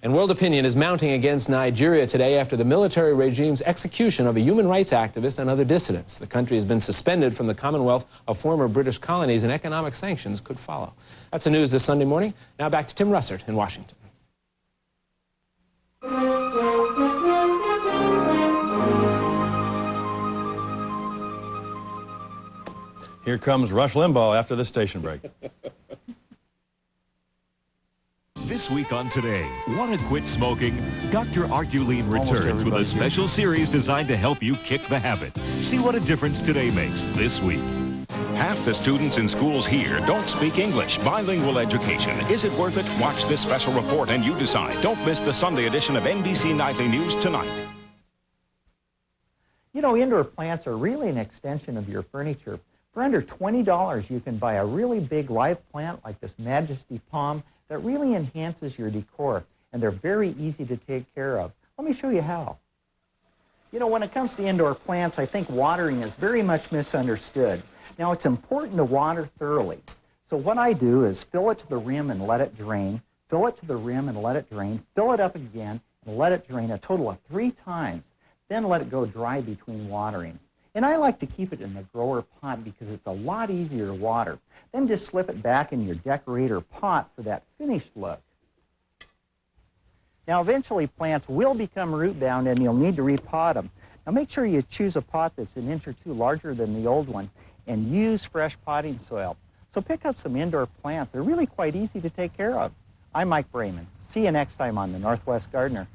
And world opinion is mounting against Nigeria today after the military regime's execution of a human rights activist and other dissidents. The country has been suspended from the Commonwealth of former British colonies, and economic sanctions could follow. That's the news this Sunday morning. Now back to Tim Russert in Washington. Here comes Rush Limbaugh after the station break. This week on Today, want to quit smoking? Dr. Arguline returns with a special series designed to help you kick the habit. See what a difference Today makes this week. Half the students in schools here don't speak English. Bilingual education. Is it worth it? Watch this special report and you decide. Don't miss the Sunday edition of NBC Nightly News tonight. You know, indoor plants are really an extension of your furniture. For under $20, you can buy a really big live plant like this Majesty Palm that really enhances your decor, and they're very easy to take care of. Let me show you how. You know, when it comes to indoor plants, I think watering is very much misunderstood. Now, it's important to water thoroughly. So what I do is fill it to the rim and let it drain, fill it to the rim and let it drain, fill it up again, and let it drain a total of 3 times. Then let it go dry between waterings. And I like to keep it in the grower pot because it's a lot easier to water. Then just slip it back in your decorator pot for that finished look. Now eventually plants will become root bound and you'll need to repot them. Now make sure you choose a pot that's an inch or 2 larger than the old one and use fresh potting soil. So pick up some indoor plants. They're really quite easy to take care of. I'm Mike Brayman. See you next time on the Northwest Gardener.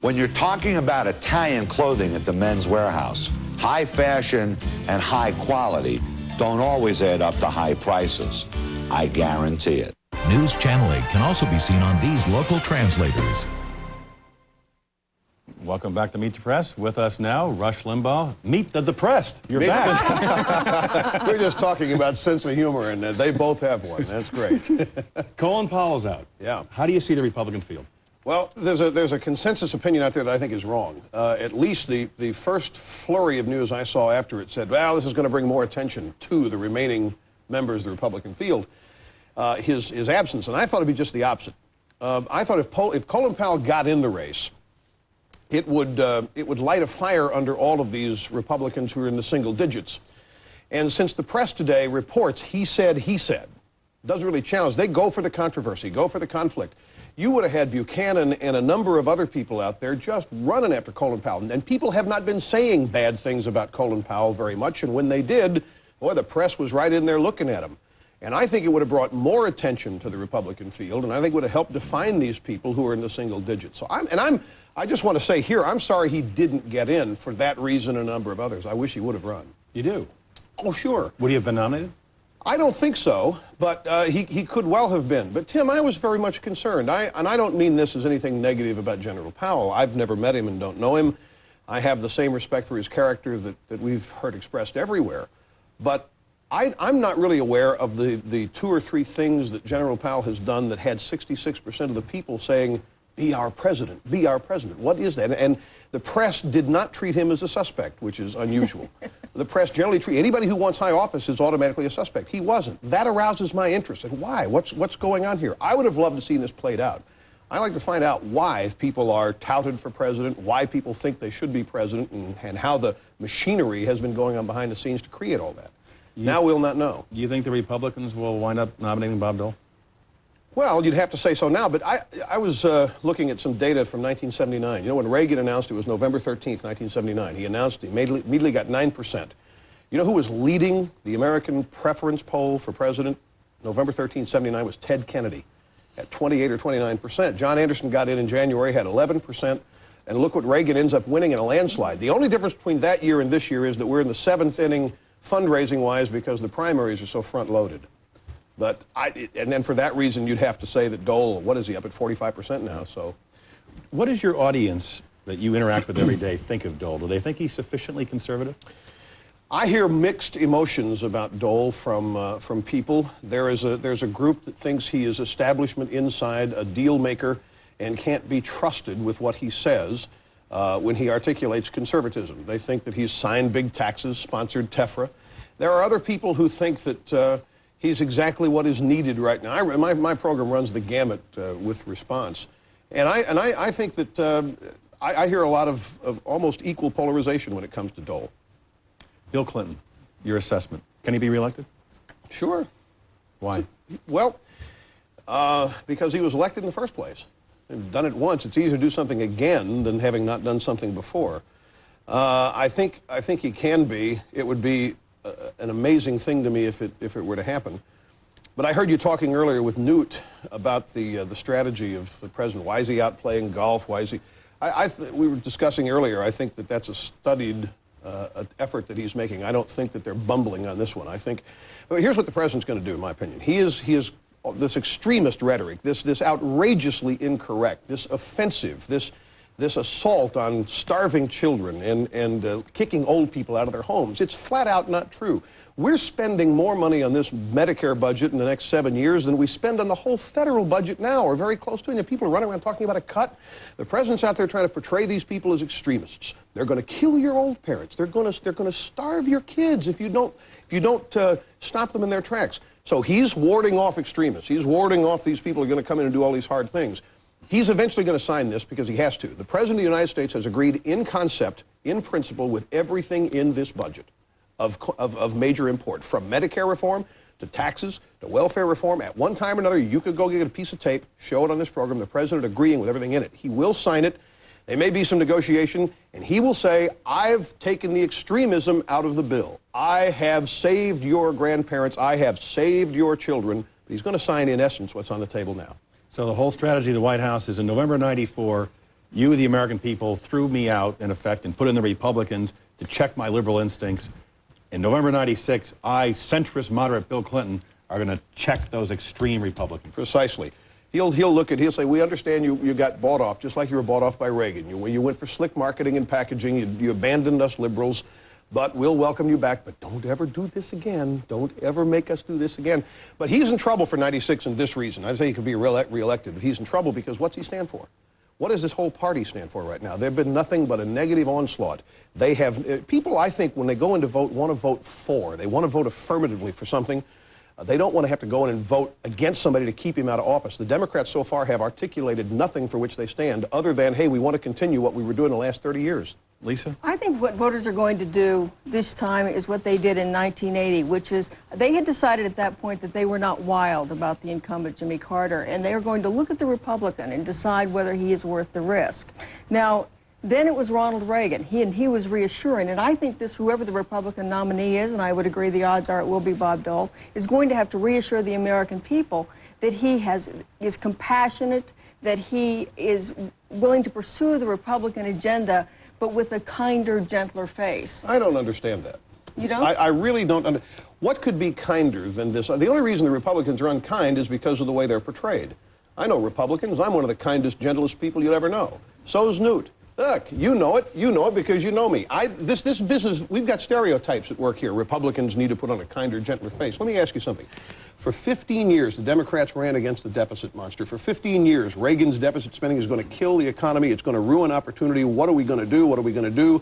When you're talking about Italian clothing at the Men's Warehouse, high fashion and high quality don't always add up to high prices. I guarantee it. News Channel 8 can also be seen on these local translators. Welcome back to Meet the Press. With us now, Rush Limbaugh. Meet the Depressed. You're back. We're just talking about sense of humor, and they both have one. That's great. Colin Powell's out. Yeah. How do you see the Republican field? Well, there's a consensus opinion out there that I think is wrong. At least the first flurry of news I saw after it said, well, this is going to bring more attention to the remaining members of the Republican field, his absence. And I thought it'd be just the opposite. I thought if Colin Powell got in the race, it would light a fire under all of these Republicans who are in the single digits. And since the press today reports he said, doesn't really challenge, they go for the controversy, go for the conflict. You would have had Buchanan and a number of other people out there just running after Colin Powell. And people have not been saying bad things about Colin Powell very much. And when they did, boy, the press was right in there looking at him. And I think it would have brought more attention to the Republican field, and I think would have helped define these people who are in the single digits. So I just want to say here, I'm sorry he didn't get in for that reason and a number of others. I wish he would have run. You do? Oh, sure. Would he have been nominated? I don't think so, but he could well have been. But, Tim, I was very much concerned. And I don't mean this as anything negative about General Powell. I've never met him and don't know him. I have the same respect for his character that we've heard expressed everywhere. But I'm not really aware of the 2 or 3 things that General Powell has done that had 66% of the people saying, be our president, be our president. What is that? And the press did not treat him as a suspect, which is unusual. The press generally treat anybody who wants high office is automatically a suspect. He wasn't. That arouses my interest. And why? What's going on here? I would have loved to see this played out. I like to find out why people are touted for president, why people think they should be president, and how the machinery has been going on behind the scenes to create all that. Now we'll not know. Do you think the Republicans will wind up nominating Bob Dole? Well, you'd have to say so now, but I was looking at some data from 1979. You know, when Reagan announced, it was November 13th, 1979. He announced, he immediately got 9%. You know who was leading the American preference poll for president? November 13th, 1979 was Ted Kennedy at 28 or 29%. John Anderson got in January, had 11%. And look what Reagan ends up winning in a landslide. The only difference between that year and this year is that we're in the 7th inning fundraising-wise because the primaries are so front-loaded. But and then for that reason, you'd have to say that Dole, what is he, up at 45% now? So, what does your audience that you interact with every day think of Dole? Do they think he's sufficiently conservative? I hear mixed emotions about Dole from people. There's a group that thinks he is establishment inside, a deal maker, and can't be trusted with what he says when he articulates conservatism. They think that he's signed big taxes, sponsored TEFRA. There are other people who think that he's exactly what is needed right now. My program runs the gamut with response. And I think that I hear a lot of almost equal polarization when it comes to Dole. Bill Clinton, your assessment. Can he be reelected? Sure. Why? Well, because he was elected in the first place. They've done it once. It's easier to do something again than having not done something before. I think he can be. It would be an amazing thing to me if it were to happen. But I heard you talking earlier with Newt about the strategy of the president. Why is he out playing golf? Why is he? We were discussing earlier. I think that that's a studied effort that he's making. I don't think that they're bumbling on this one. I think here's what the president's going to do, in my opinion. He is this extremist rhetoric, this outrageously incorrect, this offensive, this assault on starving children and kicking old people out of their homes. It's flat out not true. We're spending more money on this Medicare budget in the next 7 years than we spend on the whole federal budget now, or very close to it. And people are running around talking about a cut. The president's out there trying to portray these people as extremists. They're going to kill your old parents. They're going to starve your kids if you don't stop them in their tracks. So he's warding off extremists. He's warding off these people who are going to come in and do all these hard things. He's eventually going to sign this because he has to. The President of the United States has agreed in concept, in principle, with everything in this budget of major import, from Medicare reform to taxes to welfare reform. At one time or another, you could go get a piece of tape, show it on this program, the President agreeing with everything in it. He will sign it. There may be some negotiation, and he will say, I've taken the extremism out of the bill. I have saved your grandparents. I have saved your children. But he's going to sign, in essence, what's on the table now. So the whole strategy of the White House is in November '94, you, the American people, threw me out, in effect, and put in the Republicans to check my liberal instincts. In November '96, centrist, moderate Bill Clinton are going to check those extreme Republicans. Precisely. He'll say, we understand you got bought off, just like you were bought off by Reagan. You went for slick marketing and packaging. You abandoned us liberals, but we'll welcome you back. But don't ever do this again. Don't ever make us do this again. But he's in trouble for 96 and this reason. I say he could be reelected, but he's in trouble because what's he stand for? What does this whole party stand for right now? They've been nothing but a negative onslaught. They have, people, I think, when they go in to vote, want to vote for. They want to vote affirmatively for something. They don't want to have to go in and vote against somebody to keep him out of office. The Democrats so far have articulated nothing for which they stand other than, hey, we want to continue what we were doing the last 30 years. Lisa? I think what voters are going to do this time is what they did in 1980, which is they had decided at that point that they were not wild about the incumbent, Jimmy Carter, and they are going to look at the Republican and decide whether he is worth the risk. Now, then it was Ronald Reagan. He was reassuring, and I think whoever the Republican nominee is, and I would agree the odds are it will be Bob Dole, is going to have to reassure the American people that he is compassionate, that he is willing to pursue the Republican agenda, but with a kinder, gentler face. I don't understand that. You don't? I really don't. What could be kinder than this? The only reason the Republicans are unkind is because of the way they're portrayed. I know Republicans. I'm one of the kindest, gentlest people you'll ever know. So's Newt. Look, you know it because you know me. This business, we've got stereotypes at work here. Republicans need to put on a kinder, gentler face. Let me ask you something. For 15 years, the Democrats ran against the deficit monster. For 15 years, Reagan's deficit spending is going to kill the economy. It's going to ruin opportunity. What are we going to do? What are we going to do?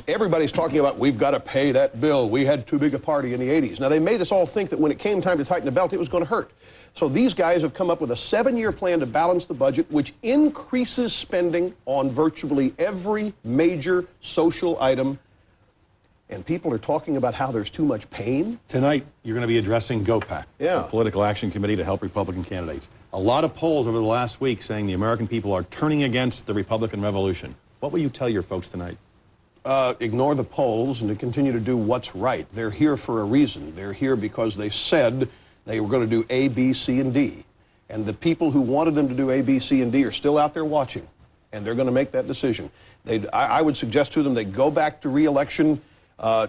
Everybody's talking about we've got to pay that bill. We had too big a party in the 80s. Now, they made us all think that when it came time to tighten the belt, it was going to hurt. So these guys have come up with a 7-year plan to balance the budget, which increases spending on virtually every major social item. And people are talking about how there's too much pain. Tonight, you're going to be addressing GOPAC, the Political Action Committee to help Republican candidates. A lot of polls over the last week saying the American people are turning against the Republican revolution. What will you tell your folks tonight? Ignore the polls and to continue to do what's right. They're here for a reason. They're here because they said they were going to do A, B, C, and D. And the people who wanted them to do A, B, C, and D are still out there watching. And they're going to make that decision. I would suggest to them they go back to re-election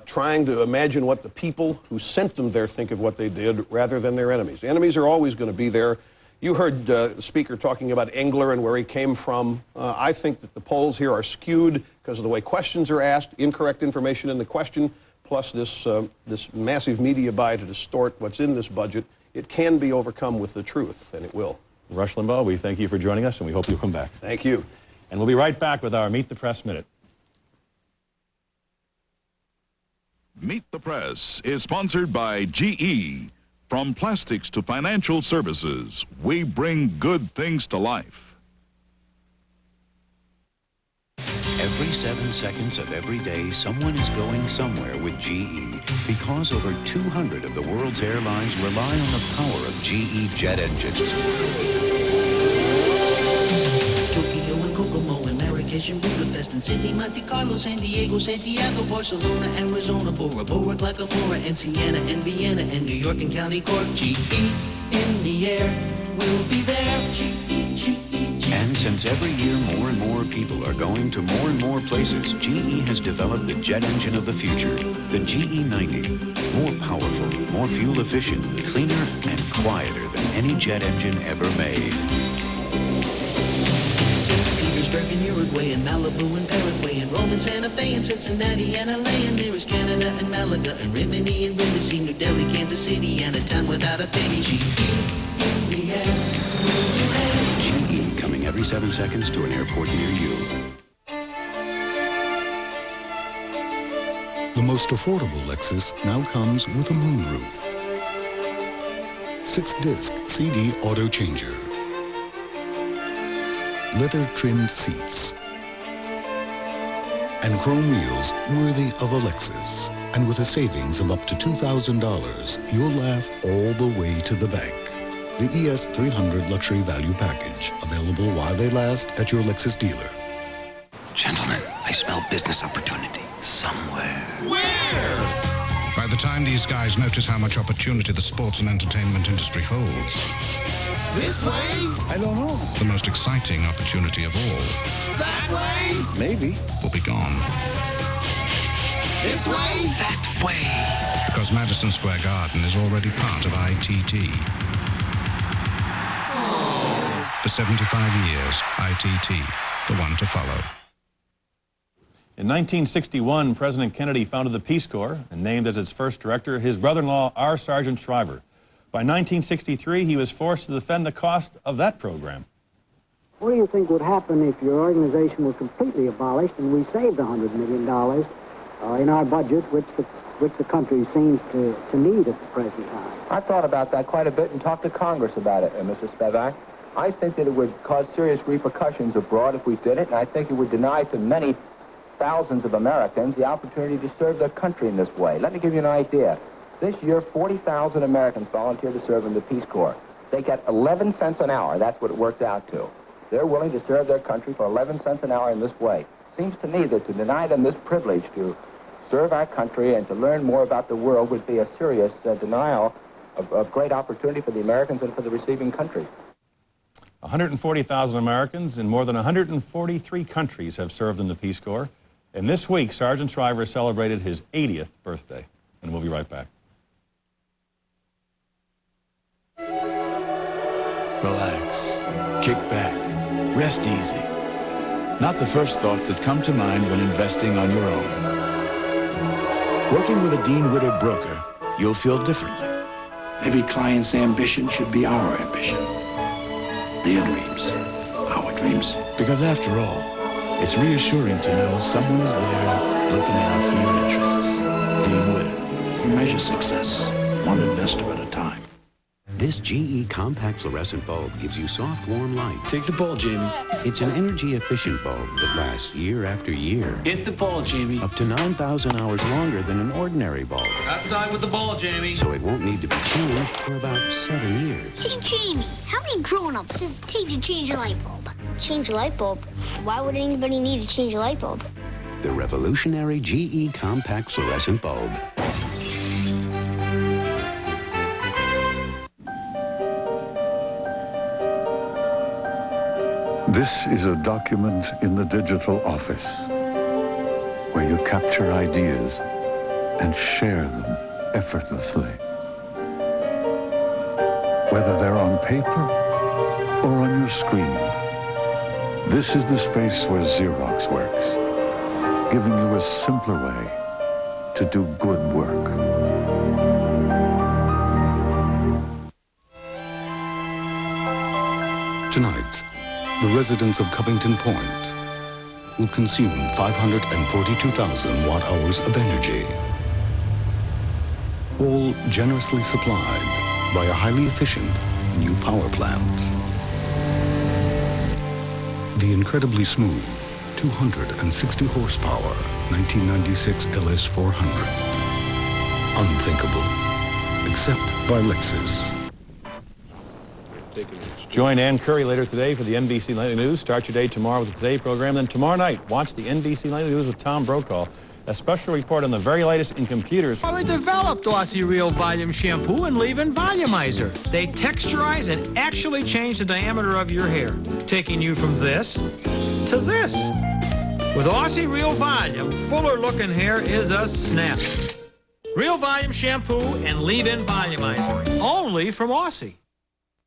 trying to imagine what the people who sent them there think of what they did rather than their enemies. Enemies are always going to be there. You heard the speaker talking about Engler and where he came from. I think that the polls here are skewed because of the way questions are asked, incorrect information in the question, plus this massive media buy to distort what's in this budget. It can be overcome with the truth, and it will. Rush Limbaugh, we thank you for joining us, and we hope you'll come back. Thank you. And we'll be right back with our Meet the Press Minute. Meet the Press is sponsored by GE. From plastics to financial services, we bring good things to life. Every 7 seconds of every day, someone is going somewhere with GE because over 200 of the world's airlines rely on the power of GE jet engines. Tokyo and Kokomo and Marrakesh and Budapest and Sydney, Monte Carlo, San Diego, Santiago, Barcelona, Arizona, Bora Bora, Glacamora, and Siena, and Vienna, and New York and County Cork. GE in the air, we'll be there. GE. And since every year more and more people are going to more and more places, GE has developed the jet engine of the future, the GE90. More powerful, more fuel efficient, cleaner, and quieter than any jet engine ever made. St. Petersburg in Uruguay and Malibu and Paraguay and Rome and Santa Fe and Cincinnati and LA, and there is Canada and Malaga and Rimini and Brindisi, New Delhi, Kansas City, and a town without a penny. GE in the air. GE coming every 7 seconds to an airport near you. The most affordable Lexus now comes with a moonroof, 6-disc CD auto changer, leather-trimmed seats, and chrome wheels worthy of a Lexus. And with a savings of up to $2,000, you'll laugh all the way to the bank. The ES 300 Luxury Value Package, available while they last at your Lexus dealer. Gentlemen, I smell business opportunity somewhere. Where? By the time these guys notice how much opportunity the sports and entertainment industry holds. This way? I don't know. The most exciting opportunity of all. That way? Maybe. Will be gone. This way? That way. Because Madison Square Garden is already part of ITT. For 75 years, ITT, the one to follow. In 1961, President Kennedy founded the Peace Corps and named as its first director his brother-in-law, R. Sargent Shriver. By 1963, he was forced to defend the cost of that program. What do you think would happen if your organization were completely abolished and we saved $100 million in our budget, which the country seems to need at the present time? I've thought about that quite a bit and talked to Congress about it, Mr. Spivak. I think that it would cause serious repercussions abroad if we did it, and I think it would deny to many thousands of Americans the opportunity to serve their country in this way. Let me give you an idea. This year, 40,000 Americans volunteered to serve in the Peace Corps. They get 11 cents an hour. That's what it works out to. They're willing to serve their country for 11 cents an hour in this way. Seems to me that to deny them this privilege to serve our country and to learn more about the world would be a serious denial of great opportunity for the Americans and for the receiving country. 140,000 Americans in more than 143 countries have served in the Peace Corps. And this week, Sergeant Shriver celebrated his 80th birthday. And we'll be right back. Relax, kick back, rest easy. Not the first thoughts that come to mind when investing on your own. Working with a Dean Witter broker, you'll feel differently. Every client's ambition should be our ambition. Their dreams, our dreams. Because after all, it's reassuring to know someone is there looking out for your interests. Dean Witter. We measure success, one investor at a time. This GE compact fluorescent bulb gives you soft, warm light. Take the ball, Jamie. It's an energy-efficient bulb that lasts year after year. Hit the ball, Jamie. Up to 9,000 hours longer than an ordinary bulb. Outside with the ball, Jamie. So it won't need to be changed for about 7 years. Hey, Jamie, how many grown-ups does it take to change a light bulb? Change a light bulb? Why would anybody need to change a light bulb? The revolutionary GE compact fluorescent bulb. This is a document in the digital office where you capture ideas and share them effortlessly. Whether they're on paper or on your screen, this is the space where Xerox works, giving you a simpler way to do good work. Tonight, the residents of Covington Point will consume 542,000 watt-hours of energy, all generously supplied by a highly efficient new power plant. The incredibly smooth 260 horsepower 1996 LS400. Unthinkable, except by Lexus. Join Ann Curry later today for the NBC Nightly News. Start your day tomorrow with the Today program. Then tomorrow night, watch the NBC Nightly News with Tom Brokaw. A special report on the very latest in computers. Well, we developed Aussie Real Volume Shampoo and Leave-In Volumizer. They texturize and actually change the diameter of your hair, taking you from this to this. With Aussie Real Volume, fuller-looking hair is a snap. Real Volume Shampoo and Leave-In Volumizer, only from Aussie.